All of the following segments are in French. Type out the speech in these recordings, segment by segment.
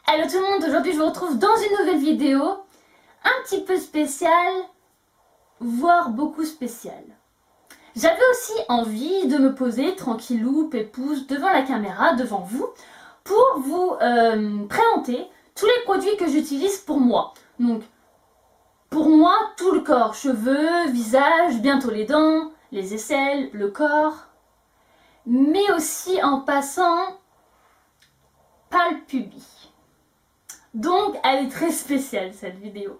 Hello tout le monde, aujourd'hui je vous retrouve dans une nouvelle vidéo, un petit peu spéciale, voire beaucoup spéciale. J'avais aussi envie de me poser tranquillou, pépouze, devant la caméra, devant vous, pour vous présenter tous les produits que j'utilise pour moi. Donc, pour moi, tout le corps, cheveux, visage, bientôt les dents, les aisselles, le corps, mais aussi en passant par le pubis. Donc, elle est très spéciale cette vidéo.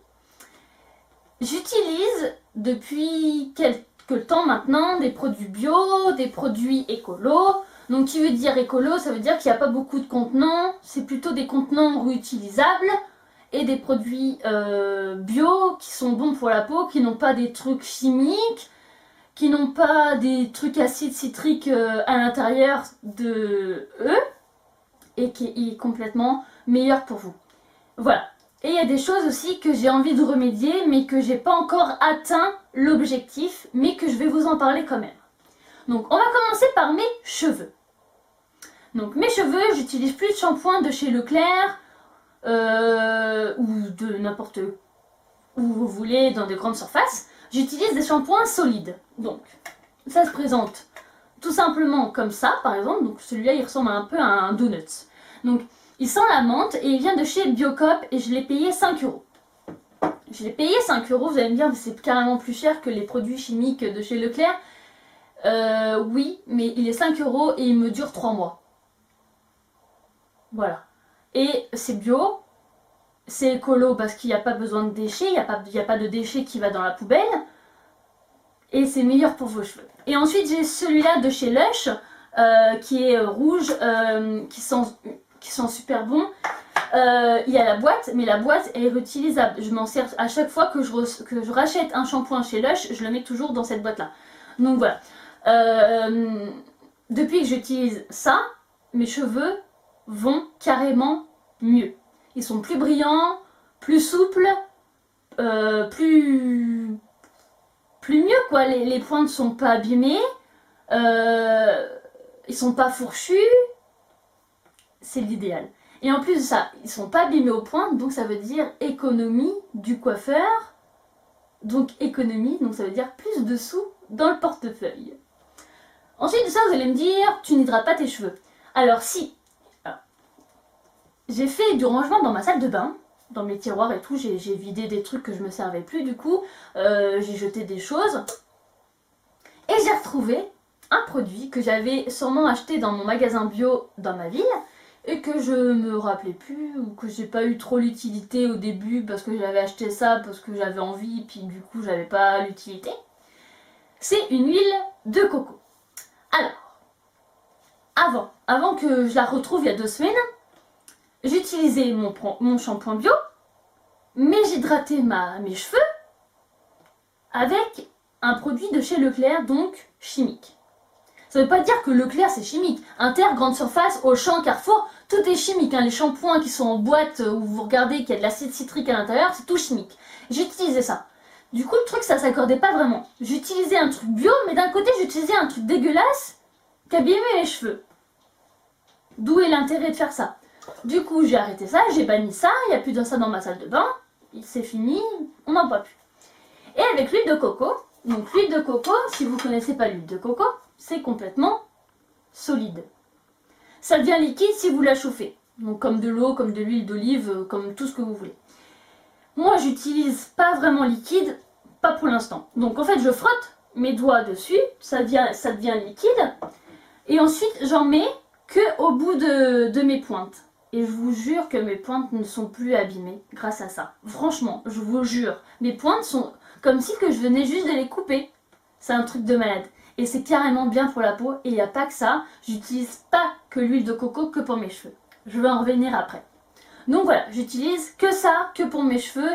J'utilise depuis quelques temps maintenant des produits bio, des produits écolo. Donc, qui veut dire écolo, ça veut dire qu'il n'y a pas beaucoup de contenants, c'est plutôt des contenants réutilisables et des produits bio qui sont bons pour la peau, qui n'ont pas des trucs chimiques, qui n'ont pas des trucs acides citriques à l'intérieur de eux et qui est complètement meilleur pour vous. Voilà. Et il y a des choses aussi que j'ai envie de remédier, mais que j'ai pas encore atteint l'objectif, mais que je vais vous en parler quand même. Donc, on va commencer par mes cheveux. Donc, mes cheveux, j'utilise plus de shampoing de chez Leclerc, ou de n'importe où vous voulez, dans de grandes surfaces. J'utilise des shampoings solides. Donc, ça se présente tout simplement comme ça, par exemple. Donc, celui-là, il ressemble un peu à un donut. Donc, il sent la menthe et il vient de chez Biocop et je l'ai payé 5 €. Je l'ai payé 5 €, vous allez me dire que c'est carrément plus cher que les produits chimiques de chez Leclerc. Oui, mais il est 5 € et il me dure 3 mois. Voilà. Et c'est bio, c'est écolo parce qu'il n'y a pas besoin de déchets, il n'y a pas de déchets qui va dans la poubelle. Et c'est meilleur pour vos cheveux. Et ensuite j'ai celui-là de chez Lush qui est rouge, qui sent super bon. Il y a la boîte, mais la boîte est réutilisable. Je m'en sers à chaque fois que je rachète un shampoing chez Lush, je le mets toujours dans cette boîte là. Donc voilà. Depuis que j'utilise ça, mes cheveux vont carrément mieux. Ils sont plus brillants, plus souples, plus mieux quoi. Les pointes ne sont pas abîmées, ils sont pas fourchus. C'est l'idéal. Et en plus de ça, ils sont pas abîmés aux pointes, donc ça veut dire économie du coiffeur. Donc économie, donc ça veut dire plus de sous dans le portefeuille. Ensuite de ça, vous allez me dire, tu n'hydrates pas tes cheveux. Alors si, j'ai fait du rangement dans ma salle de bain, dans mes tiroirs et tout, j'ai vidé des trucs que je me servais plus du coup, j'ai jeté des choses. Et j'ai retrouvé un produit que j'avais sûrement acheté dans mon magasin bio dans ma ville, et que je me rappelais plus, ou que j'ai pas eu trop l'utilité au début parce que j'avais acheté ça parce que j'avais envie, puis du coup j'avais pas l'utilité. C'est une huile de coco. Alors, avant que je la retrouve il y a 2 semaines, j'utilisais mon shampoing bio, mais j'hydratais mes cheveux avec un produit de chez Leclerc, donc chimique. Ça veut pas dire que Leclerc c'est chimique. Inter, grande surface, Auchan, Carrefour, tout est chimique. Hein. Les shampoings qui sont en boîte où vous regardez qu'il y a de l'acide citrique à l'intérieur, c'est tout chimique. J'utilisais ça. Du coup, le truc, ça s'accordait pas vraiment. J'utilisais un truc bio, mais d'un côté, j'utilisais un truc dégueulasse qui abîmait mes cheveux. D'où est l'intérêt de faire ça? Du coup, j'ai arrêté ça, j'ai banni ça, il n'y a plus de ça dans ma salle de bain. C'est fini, on n'en voit plus. Et avec l'huile de coco, donc l'huile de coco, si vous ne connaissez pas l'huile de coco, c'est complètement solide. Ça devient liquide si vous la chauffez. Donc comme de l'eau, comme de l'huile d'olive, comme tout ce que vous voulez. Moi, j'utilise pas vraiment liquide, pas pour l'instant. Donc en fait, je frotte mes doigts dessus, ça devient liquide. Et ensuite, j'en mets que au bout de mes pointes. Et je vous jure que mes pointes ne sont plus abîmées grâce à ça. Franchement, je vous jure. Mes pointes sont comme si que je venais juste de les couper. C'est un truc de malade. Et c'est carrément bien pour la peau. Et il n'y a pas que ça. J'utilise pas que l'huile de coco que pour mes cheveux. Je vais en revenir après. Donc voilà, j'utilise que ça, que pour mes cheveux.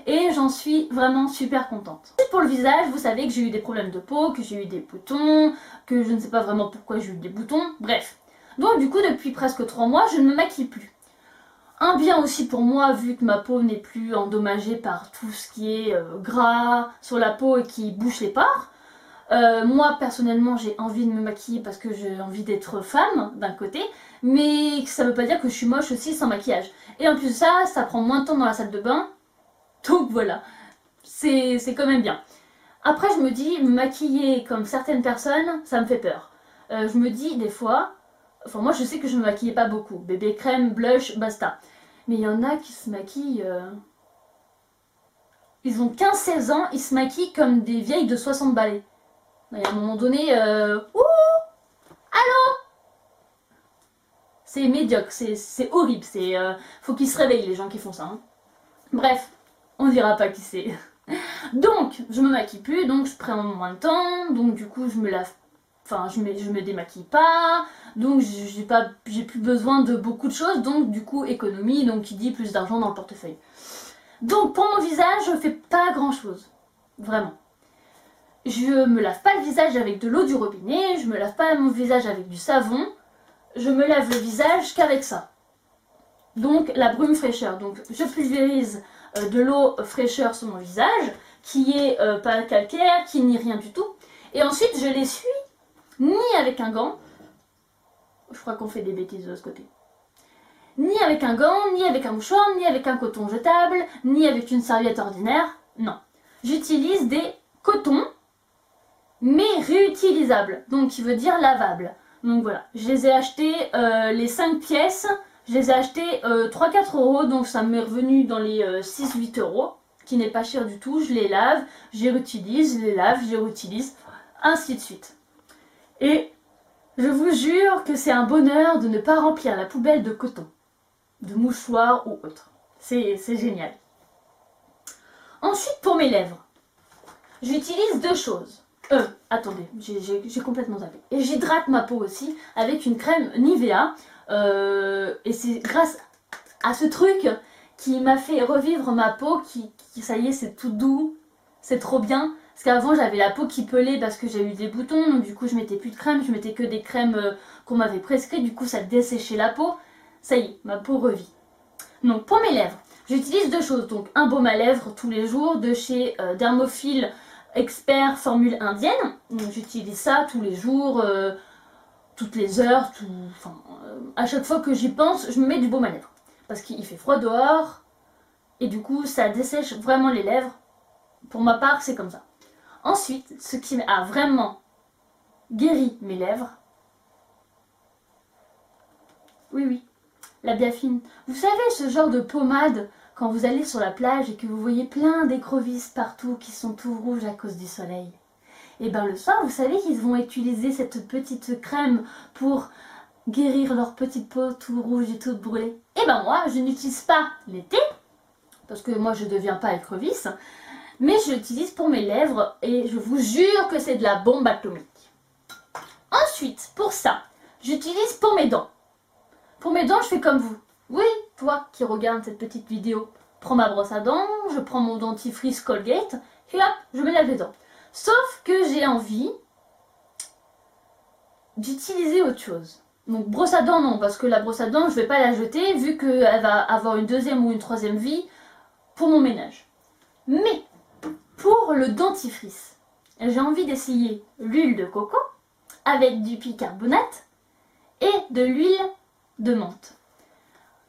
Et j'en suis vraiment super contente. Pour le visage, vous savez que j'ai eu des problèmes de peau, que j'ai eu des boutons, que je ne sais pas vraiment pourquoi j'ai eu des boutons. Bref. Donc du coup, depuis presque 3 mois, je ne me maquille plus. Un bien aussi pour moi, vu que ma peau n'est plus endommagée par tout ce qui est gras sur la peau et qui bouche les pores. Moi, personnellement, j'ai envie de me maquiller parce que j'ai envie d'être femme, d'un côté, mais ça veut pas dire que je suis moche aussi sans maquillage. Et en plus de ça, ça prend moins de temps dans la salle de bain, donc voilà, c'est quand même bien. Après, je me dis, me maquiller comme certaines personnes, ça me fait peur. Je me dis, des fois, enfin moi je sais que je me maquillais pas beaucoup, bébé crème, blush, basta. Mais il y en a qui se maquillent... Ils ont 15-16 ans, ils se maquillent comme des vieilles de 60 balais. Et à un moment donné, ouh, c'est médiocre, c'est horrible, faut qu'ils se réveillent les gens qui font ça. Hein. Bref, on dira pas qui c'est. Donc, je me maquille plus, donc je prends moins de temps, donc du coup je me lave, enfin je me démaquille pas, donc j'ai plus besoin de beaucoup de choses, donc du coup économie, donc qui dit plus d'argent dans le portefeuille. Donc pour mon visage, je fais pas grand chose, vraiment. Je me lave pas le visage avec de l'eau du robinet, je me lave pas mon visage avec du savon, je me lave le visage qu'avec ça. Donc la brume fraîcheur, donc je pulvérise de l'eau fraîcheur sur mon visage, qui est pas calcaire, qui n'est rien du tout. Et ensuite je l'essuie, ni avec un gant, je crois qu'on fait des bêtises de ce côté, ni avec un gant, ni avec un mouchoir, ni avec un coton jetable, ni avec une serviette ordinaire, non. J'utilise des cotons, mais réutilisables, donc qui veut dire lavables. Donc voilà, je les ai achetés, les 5 pièces, je les ai achetés 3-4 euros, donc ça m'est revenu dans les 6-8 euros, qui n'est pas cher du tout. Je les lave, je les réutilise, je les lave, je les réutilise, ainsi de suite. Et je vous jure que c'est un bonheur de ne pas remplir la poubelle de coton, de mouchoirs ou autre. C'est génial. Ensuite, pour mes lèvres, j'utilise 2 choses. Attendez, j'ai complètement zappé. Et j'hydrate ma peau aussi avec une crème Nivea. Et c'est grâce à ce truc qui m'a fait revivre ma peau, qui ça y est, c'est tout doux, c'est trop bien. Parce qu'avant j'avais la peau qui pelait parce que j'ai eu des boutons, donc du coup je mettais plus de crème, je mettais que des crèmes qu'on m'avait prescrites, du coup ça desséchait la peau. Ça y est, ma peau revit. Donc pour mes lèvres, j'utilise 2 choses. Donc un baume à lèvres tous les jours de chez Dermophile Expert formule indienne. Donc j'utilise ça tous les jours, toutes les heures, à chaque fois que j'y pense, je me mets du baume à lèvres. Parce qu'il fait froid dehors, et du coup ça dessèche vraiment les lèvres. Pour ma part, c'est comme ça. Ensuite, ce qui a vraiment guéri mes lèvres, oui, la Biafine. Vous savez, ce genre de pommade, quand vous allez sur la plage et que vous voyez plein d'écrevisses partout qui sont tout rouges à cause du soleil. Et bien le soir, vous savez qu'ils vont utiliser cette petite crème pour guérir leur petite peau tout rouge et toute brûlée. Et ben moi, je n'utilise pas l'été, parce que moi je ne deviens pas écrevisse, mais je l'utilise pour mes lèvres et je vous jure que c'est de la bombe atomique. Ensuite, pour ça, j'utilise pour mes dents. Pour mes dents, je fais comme vous. Oui, toi qui regardes cette petite vidéo, prends ma brosse à dents, je prends mon dentifrice Colgate et hop, je me lave les dents. Sauf que j'ai envie d'utiliser autre chose. Donc brosse à dents non, parce que la brosse à dents je vais pas la jeter vu qu'elle va avoir une 2e ou une 3e vie pour mon ménage. Mais pour le dentifrice, j'ai envie d'essayer l'huile de coco avec du bicarbonate et de l'huile de menthe.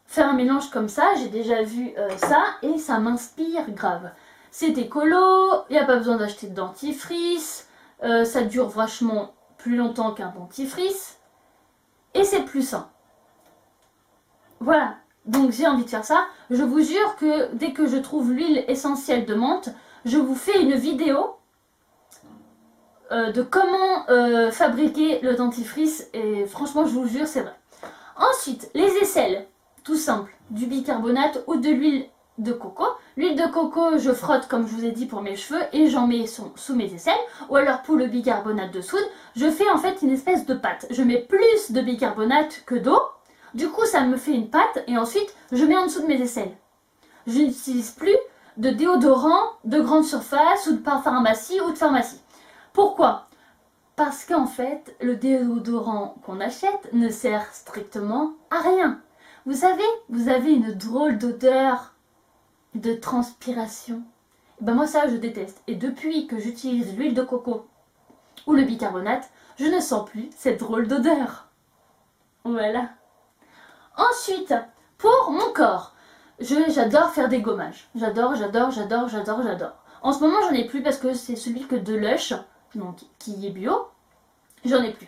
Faire un mélange comme ça, j'ai déjà vu ça et ça m'inspire grave. C'est écolo, il n'y a pas besoin d'acheter de dentifrice, ça dure vachement plus longtemps qu'un dentifrice et c'est plus sain. Voilà, donc j'ai envie de faire ça. Je vous jure que dès que je trouve l'huile essentielle de menthe, je vous fais une vidéo de comment fabriquer le dentifrice et franchement je vous jure c'est vrai. Ensuite, les aisselles, tout simple, du bicarbonate ou de l'huile de coco. L'huile de coco, je frotte comme je vous ai dit pour mes cheveux et j'en mets sous mes aisselles. Ou alors pour le bicarbonate de soude, je fais en fait une espèce de pâte. Je mets plus de bicarbonate que d'eau. Du coup, ça me fait une pâte et ensuite, je mets en dessous de mes aisselles. Je n'utilise plus de déodorant de grande surface ou de pharmacie ou de pharmacie. Pourquoi ? Parce qu'en fait, le déodorant qu'on achète ne sert strictement à rien. Vous savez, vous avez une drôle d'odeur de transpiration. Ben moi ça, je déteste. Et depuis que j'utilise l'huile de coco ou le bicarbonate, je ne sens plus cette drôle d'odeur. Voilà. Ensuite, pour mon corps, j'adore faire des gommages. J'adore. En ce moment, j'en ai plus parce que c'est celui que de Lush, donc qui est bio. J'en ai plus.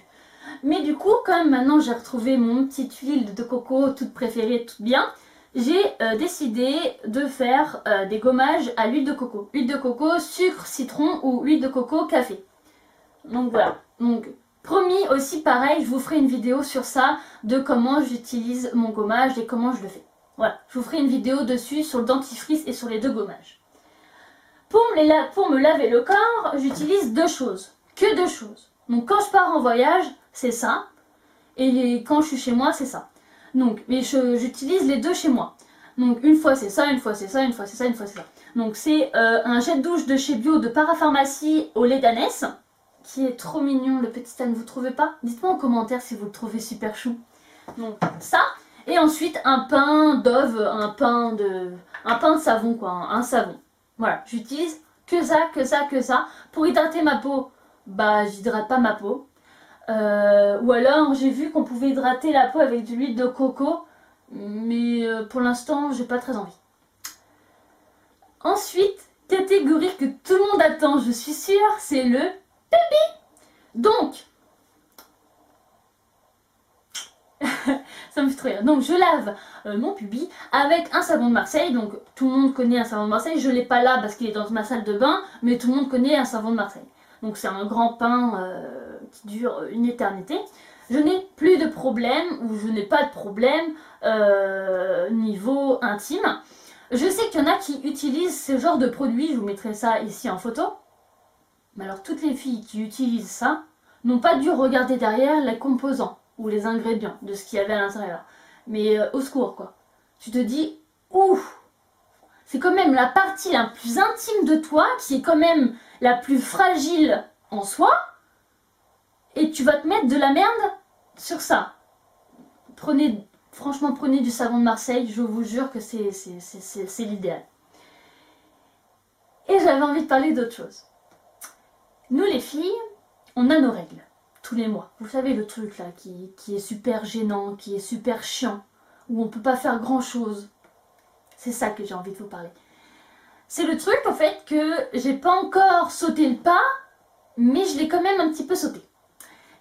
Mais du coup, comme maintenant j'ai retrouvé mon petite huile de coco toute préférée, toute bien, j'ai décidé de faire des gommages à l'huile de coco. Huile de coco, sucre, citron ou huile de coco, café. Donc voilà. Donc promis aussi pareil, je vous ferai une vidéo sur ça, de comment j'utilise mon gommage et comment je le fais. Voilà, je vous ferai une vidéo dessus sur le dentifrice et sur les deux gommages. Pour me laver le corps, j'utilise deux choses. Que deux choses. Donc quand je pars en voyage, c'est ça. Et quand je suis chez moi, c'est ça. Donc, mais j'utilise les deux chez moi. Donc une fois c'est ça, une fois c'est ça, une fois c'est ça, une fois c'est ça. Donc c'est un jet de douche de chez Bio de Parapharmacie au lait d'ânesse, qui est trop mignon, le petit âne, vous trouvez pas? Dites-moi en commentaire si vous le trouvez super chou. Donc ça, et ensuite un pain Dove, un pain de savon quoi, un savon. Voilà, j'utilise que ça. Pour hydrater ma peau, bah j'hydrate pas ma peau. Ou alors j'ai vu qu'on pouvait hydrater la peau avec de l'huile de coco, mais pour l'instant j'ai pas très envie. Ensuite, catégorie que tout le monde attend, je suis sûre, c'est le pubis. Donc, ça me fait trop rire. Donc je lave mon pubis avec un savon de Marseille. Donc tout le monde connaît un savon de Marseille. Je l'ai pas là parce qu'il est dans ma salle de bain, mais tout le monde connaît un savon de Marseille. Donc c'est un grand pain qui dure une éternité. Je n'ai plus de problème, ou je n'ai pas de problème niveau intime. Je sais qu'il y en a qui utilisent ce genre de produit, je vous mettrai ça ici en photo. Mais alors toutes les filles qui utilisent ça n'ont pas dû regarder derrière les composants ou les ingrédients de ce qu'il y avait à l'intérieur. Mais au secours quoi. Tu te dis, ouf, c'est quand même la partie la plus intime de toi, qui est quand même la plus fragile en soi, et tu vas te mettre de la merde sur ça. Franchement, prenez du savon de Marseille, je vous jure que c'est l'idéal. Et j'avais envie de parler d'autre chose. Nous les filles, on a nos règles, tous les mois. Vous savez le truc là, qui est super gênant, qui est super chiant, où on peut pas faire grand chose. C'est ça que j'ai envie de vous parler. C'est le truc en fait que j'ai pas encore sauté le pas, mais je l'ai quand même un petit peu sauté.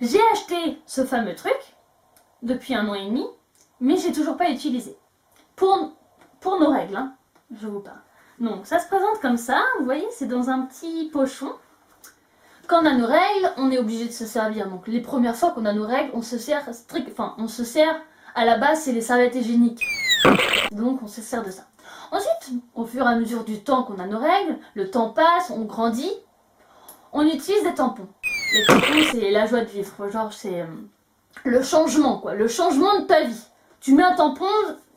J'ai acheté ce fameux truc depuis 1 an et demi, mais j'ai toujours pas utilisé. Pour nos règles, hein, je vous parle. Donc ça se présente comme ça, vous voyez, c'est dans un petit pochon. Quand on a nos règles, on est obligé de se servir. Donc les premières fois qu'on a nos règles, on se sert à la base, c'est les serviettes hygiéniques. Donc on se sert de ça. Ensuite, au fur et à mesure du temps qu'on a nos règles, le temps passe, on grandit, on utilise des tampons. Les tampons, c'est la joie de vivre. Genre, c'est le changement, quoi. Le changement de ta vie. Tu mets un tampon,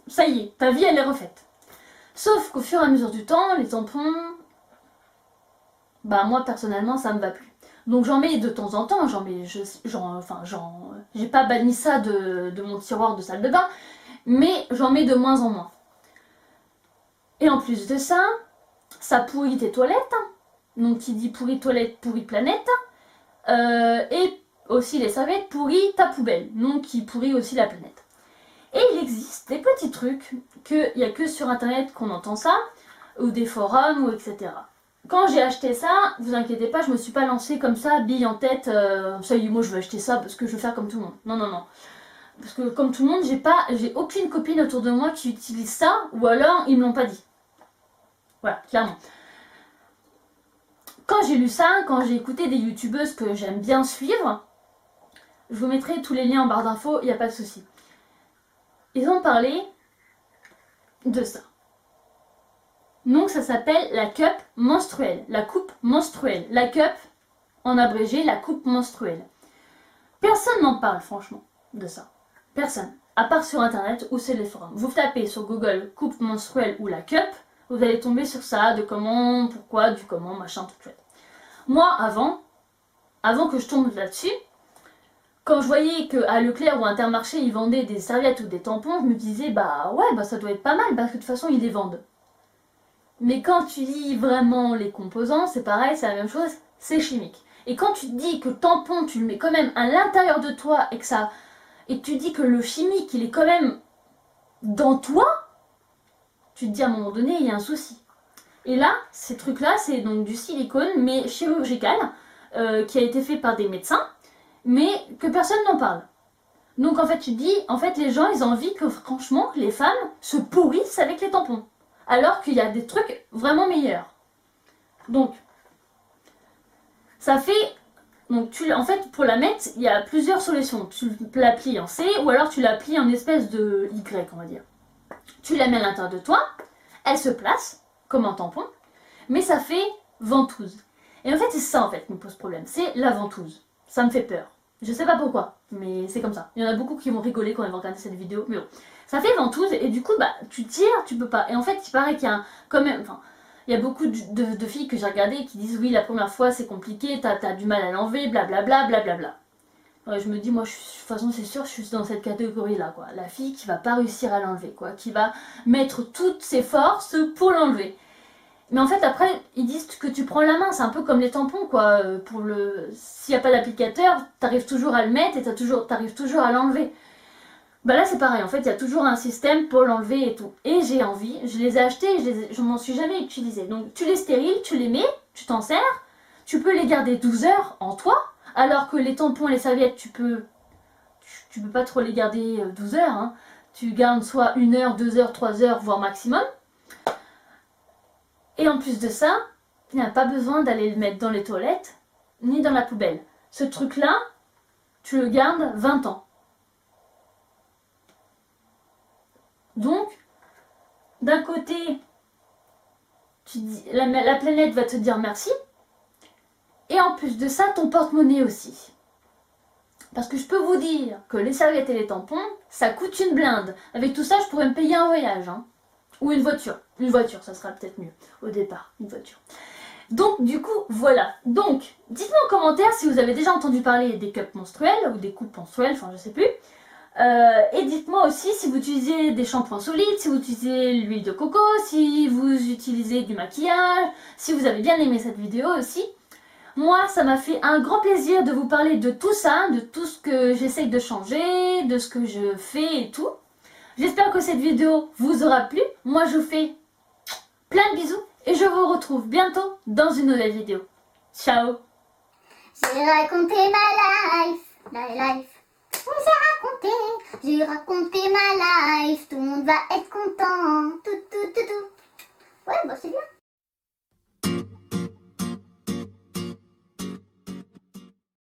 ça y est, ta vie, elle est refaite. Sauf qu'au fur et à mesure du temps, les tampons, bah moi, personnellement, ça me va plus. Donc j'en mets de temps en temps, j'ai pas banni ça de mon tiroir de salle de bain, mais j'en mets de moins en moins. Et en plus de ça, ça pourrit tes toilettes. Donc qui dit pourrit toilette, pourrit planète. Et aussi les serviettes pourrit ta poubelle. Donc qui pourrit aussi la planète. Et il existe des petits trucs qu'il n'y a que sur internet qu'on entend ça, ou des forums, ou etc. Quand j'ai acheté ça, vous inquiétez pas, je me suis pas lancée comme ça, bille en tête, ça y est, moi je vais acheter ça parce que je veux faire comme tout le monde. Non, non, non. Parce que comme tout le monde, j'ai aucune copine autour de moi qui utilise ça, ou alors ils me l'ont pas dit. Voilà, clairement. Quand j'ai lu ça, quand j'ai écouté des youtubeuses que j'aime bien suivre, je vous mettrai tous les liens en barre d'infos, il n'y a pas de souci. Ils ont parlé de ça. Donc ça s'appelle la cup menstruelle, la coupe menstruelle. La cup, en abrégé, la coupe menstruelle. Personne n'en parle franchement de ça. Personne. À part sur internet ou sur les forums. Vous tapez sur Google coupe menstruelle ou la cup, vous allez tomber sur ça, de comment, pourquoi, du comment, machin, tout chouette. Moi, avant que je tombe là-dessus, quand je voyais qu'à Leclerc ou Intermarché, ils vendaient des serviettes ou des tampons, je me disais, bah ouais, bah ça doit être pas mal, parce que de toute façon, ils les vendent. Mais quand tu lis vraiment les composants, c'est pareil, c'est la même chose, c'est chimique. Et quand tu te dis que le tampon, tu le mets quand même à l'intérieur de toi et tu dis que le chimique, il est quand même dans toi, tu te dis à un moment donné, il y a un souci. Et là, ces trucs-là, c'est donc du silicone, mais chirurgical, qui a été fait par des médecins, mais que personne n'en parle. Donc en fait, tu te dis, en fait, les gens, ils ont envie que franchement, les femmes se pourrissent avec les tampons. Alors qu'il y a des trucs vraiment meilleurs. Donc, ça fait... Donc en fait, pour la mettre, il y a plusieurs solutions. Tu la plies en C, ou alors tu la plies en espèce de Y, on va dire. Tu la mets à l'intérieur de toi, elle se place, comme un tampon, mais ça fait ventouse. Et en fait, c'est ça en fait qui me pose problème, c'est la ventouse. Ça me fait peur. Je sais pas pourquoi, mais c'est comme ça. Il y en a beaucoup qui vont rigoler quand ils vont regarder cette vidéo, mais bon. Ça fait ventouse, et du coup, bah, tu tires, tu peux pas. Et en fait, il paraît qu'il y a quand même... Enfin, il y a beaucoup de filles que j'ai regardées qui disent oui, la première fois c'est compliqué, t'as du mal à l'enlever, blablabla, blablabla. Ouais, je me dis, moi, de toute façon, c'est sûr, je suis dans cette catégorie-là, quoi. La fille qui va pas réussir à l'enlever, quoi. Qui va mettre toutes ses forces pour l'enlever. Mais en fait, après, ils disent que tu prends la main, c'est un peu comme les tampons, quoi. S'il n'y a pas d'applicateur, t'arrives toujours à le mettre et t'arrives toujours à l'enlever. Bah là, c'est pareil, en fait, il y a toujours un système pour l'enlever et tout. Et j'ai envie, je les ai achetés, je m'en suis jamais utilisé. Donc, tu les stériles, tu les mets, tu t'en sers, tu peux les garder 12 heures en toi, alors que les tampons et les serviettes, tu peux pas trop les garder 12 heures, hein. Tu gardes soit 1 heure, 2 heures, 3 heures, voire maximum. Et en plus de ça, il n'y a pas besoin d'aller le mettre dans les toilettes, ni dans la poubelle. Ce truc-là, tu le gardes 20 ans. Donc, d'un côté, la planète va te dire merci, et en plus de ça, ton porte-monnaie aussi. Parce que je peux vous dire que les serviettes et les tampons, ça coûte une blinde. Avec tout ça, je pourrais me payer un voyage, hein. Ou une voiture. Une voiture, ça sera peut-être mieux. Au départ, une voiture. Donc, du coup, voilà. Donc, dites-moi en commentaire si vous avez déjà entendu parler des cups menstruels ou des coupes menstruelles, enfin, je sais plus. Et dites-moi aussi si vous utilisez des shampoings solides, si vous utilisez l'huile de coco, si vous utilisez du maquillage, si vous avez bien aimé cette vidéo aussi. Moi, ça m'a fait un grand plaisir de vous parler de tout ça, de tout ce que j'essaye de changer, de ce que je fais et tout. J'espère que cette vidéo vous aura plu. Moi, je vous fais plein de bisous et je vous retrouve bientôt dans une nouvelle vidéo. Ciao! J'ai raconté ma life. J'ai raconté ma life, tout le monde va être content. Tout. Ouais, bah c'est bien.